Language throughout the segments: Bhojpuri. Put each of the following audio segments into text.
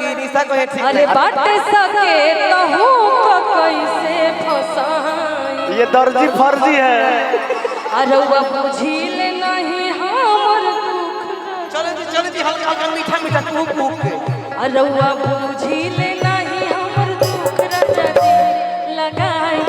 कि निशा को है ठीक अरे बाटे सके कहूँ कैसे फसाई ये दर्जी फर्जी है। अरे वो बुझिल नहीं हमर दुख चलो जी हल्का हल्का मीठा मीठा कुक कुक के अरे वो बुझिल नहीं हमर दुख राजा जी लगाई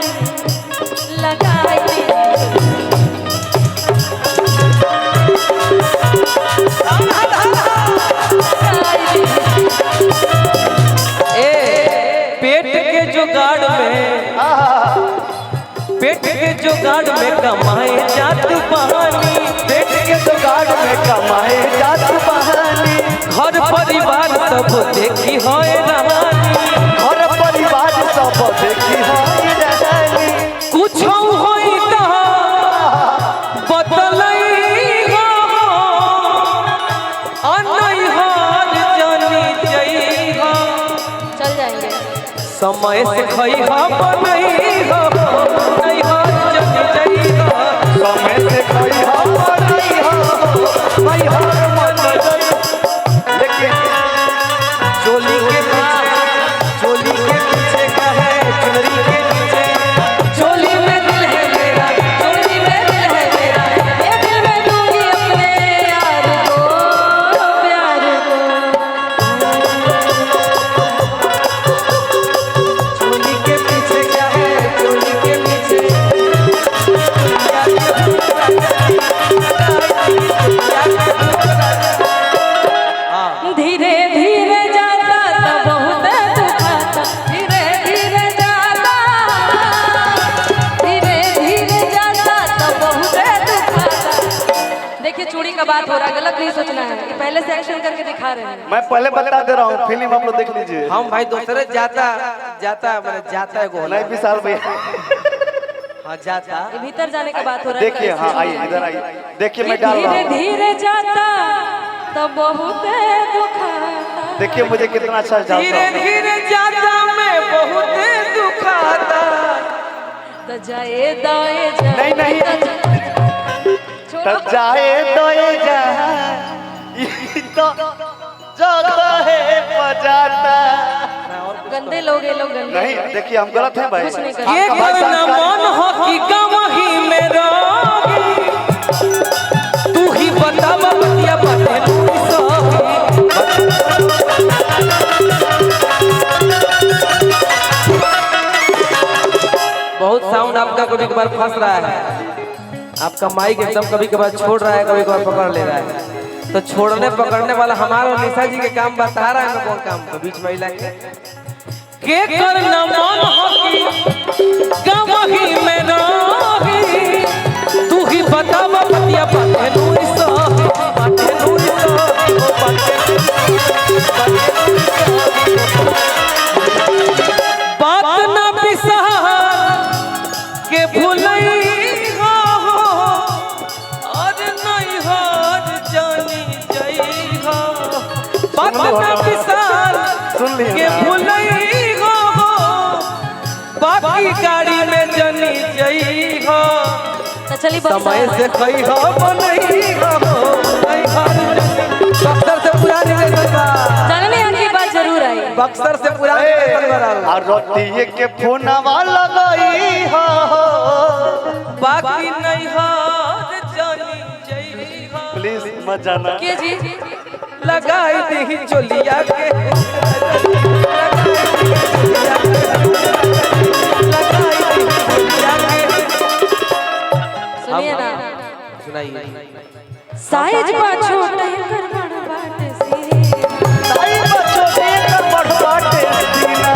पेट के जुगाड़ में कमाए जात बहानी पेट के जुगाड़ में कमाए जात बहानी घर परिवार सब देखी होए रहानी घर परिवार सब देखी होए रहानी कुछ होई त बदलई हो अनई हार जानी जई हो चल जाएंगे समय से खई हो बनई हो नहीं हार जानी जई हो समय से खई हो बनई हो नहीं हार मन जई लेकिन चोली के पीछे का है चुनरी के नीचे चोली में दिल है मेरा चोली में दिल है मेरा ये दिल में दूंगी अपने यार को प्यार को चोली के पीछे क्या है चोली के पीछे धीरे धीरे जाता तो बहुत दुखाता धीरे धीरे जाता तो बहुत दुखाता। देखिए चूड़ी का बात हो रहा है गलत नहीं सोचना है कि पहले से एक्शन करके दिखा रहे हैं। मैं पहले बता दे रहा हूँ फिल्म आप लोग देख लीजिए। हम भाई दूसरे जाता मैंने जाता है गोला नहीं विशाल भैया हाँ जाता ये भीतर जाने का बात हो रहा है। देखिए हाँ आइए इधर आइए देखिए मैं डाल रहा धीरे हूँ धीरे जाता तो बहुत दुखाता। देखिए मुझे कितना अच्छा धीरे धीरे जाता मैं बहुत दुखाता तो जाए दाए जाए नहीं नहीं छोड़ो तब जाए तो ये जहाँ ये तो जगह है बजाता गंदे लोग ये लोग गंदे नहीं देखिए हम गलत हैं भाई कुछ नहीं कर ये करना मन हो कि गवही में रोगी तू ही बता बतिया बातें तू सोगी बहुत साउंड आपका कभी कभार फंस रहा है आपका माइक एकदम कभी कभार छोड़ रहा है कभी कभार पकड़ ले रहा है तो छोड़ने पकड़ने वाला हमारा और निशा जी के काम बता रहा है ना कौन काम तो बीच महिला के करना मन हो कि गवही में रोगी तू ही बता बतिया बातें नूरी सोगी बातें नूरी सोगी हो बात ना पिसा के भूलई हो और नहीं हार जानी जई हो बात ना पिसा सुन लिया के भूलई हो बाकी गाड़ी में जनी जई हो तो चलिए समय से खई हो बनई हो नहीं हार बक्सर से पुरानी जानने की बात जरूर आई। बक्सर से पुरानी और रोटी के फोनवा लगई हो बाकी नहीं हार जानी जई हो प्लीज मत जाना के जी लगाई दी चोलिया के सुनिए ना सुनाइए साइज बा छोटे कर बड़ बाटे सी साई बच्चों के कर बड़वाटे सीना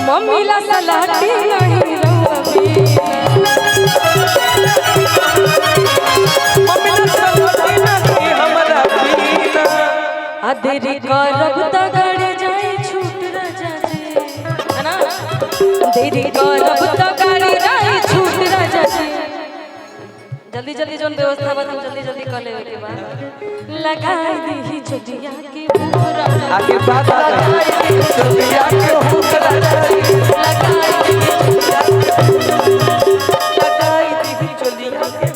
मम्मी ला सलाटी नहीं रवबी मम्मी ने सलाटी नहीं हमरा पीना अदेरी करब त गड़ जाए छूट राजा जी है ना देरी करब त गड़ जाए छूट राजा जी जल्दी जल्दी जोन व्यवस्था बता जल्दी जल्दी कर लेवे के बाद लगाई दी चुटिया के पूरा आगे बात लगाई दी चोलिया के हुकरा लगाई दी लगाई दी चोलिया के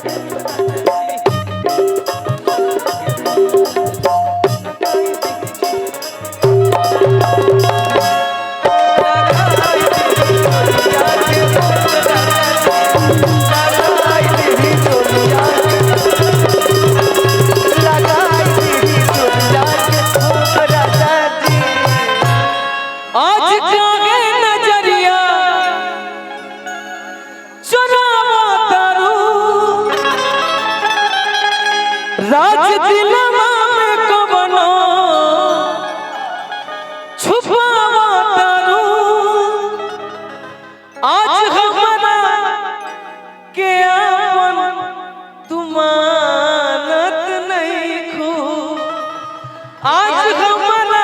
आज हमारा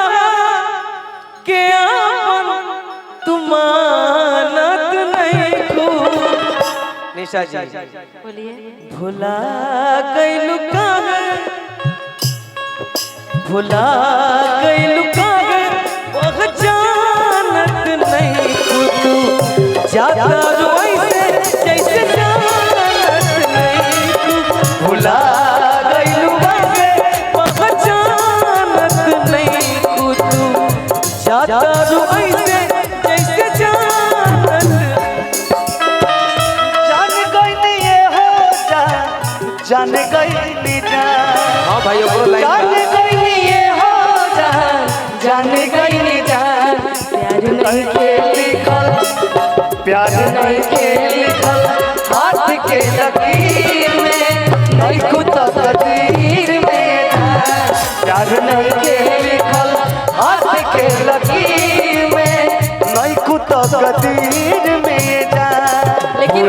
के आपन तुमानत नहीं खू। निशा जी बोलिए। भुला गइलू काहे, भुला गइलू काहे, पहचानत नहीं खू तू जाता रोइसे जैसे जानत नहीं खू। भुला गइलू काहे, पहचानत नहीं खू तू जाता रोइसे जैसे जानत। जान गई हाँ भाई ओकरो लाइन जान बा। गई ये हो जान गई जान प्यार नहीं के लिखल, प्यार नहीं के लिखल हाथ के लकीर में नहीं कुछ तकदीर में जान। प्यार नहीं के लिखल हाथ के लकीर में नहीं कुछ तकदीर में जान। लेकिन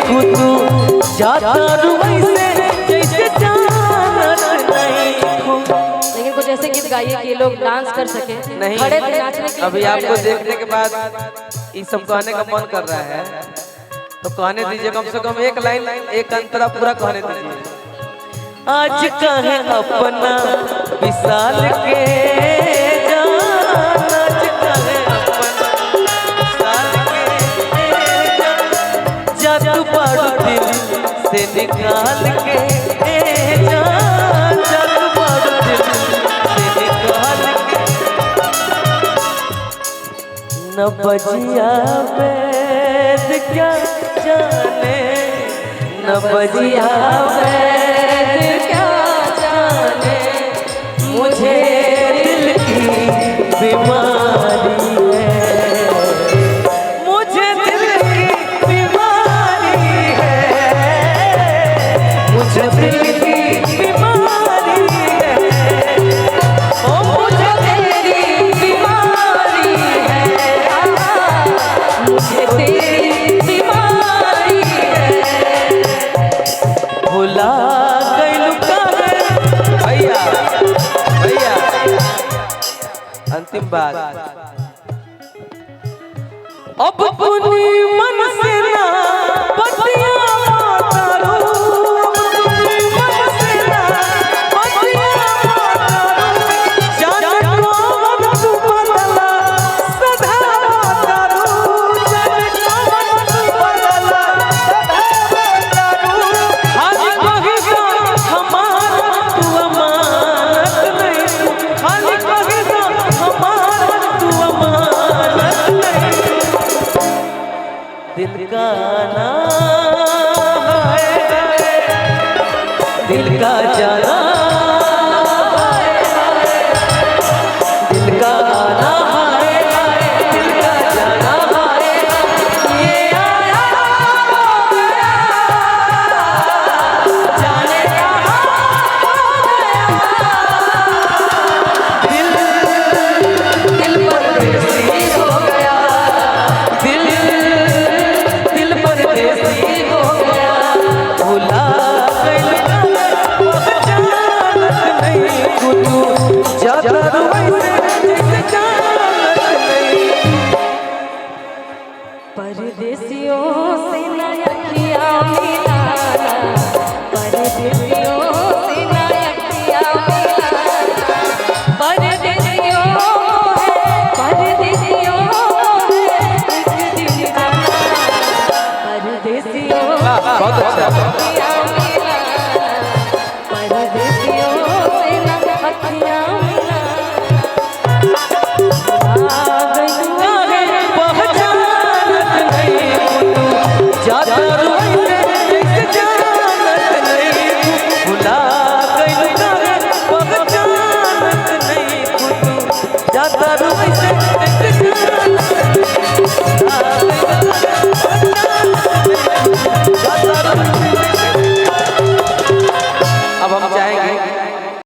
कुछ जाता रुइसे जैसे जानत नहीं खू। लेकिन कुछ ऐसे गीत गाइए कि ये लोग डांस कर सके। नहीं खड़े थे नाचने के लिए अभी आपको देखने के बाद ये सब कहने का मन कर रहा है तो कहने दीजिए, कम से कम एक लाइन एक अंतरा पूरा कहने दीजिए। आज कहे अपना विशाल के जान, आज कहे अपना विशाल के जान, जब बड़ दिल से निकाल के जान, जब बड़ दिल से निकाल के। न बजिया वैद क्या जाने, न बजिया वैद क्या जाने, मुझे दिल की बीमारी है, मुझे दिल की बीमारी है, मुझे दिल की बीमारी है, ओ मुझे तेरी बीमारी है, मुझे तेरी बीमारी है। भुला गइलू काहे भैया, भैया अंतिम बात। अब पुनी मन से ना बतिया मातारू, अब पुनी मन से ना बतिया मातारू, जाने कौन तू बदला सदा मातारू, जाने कौन तू बदला सदा मातारू। खाली कही तो हमार तू अमानत नहीं तू, खाली कही तो हमार तू अमानत नहीं। दिल का नाम है, दिल का जाना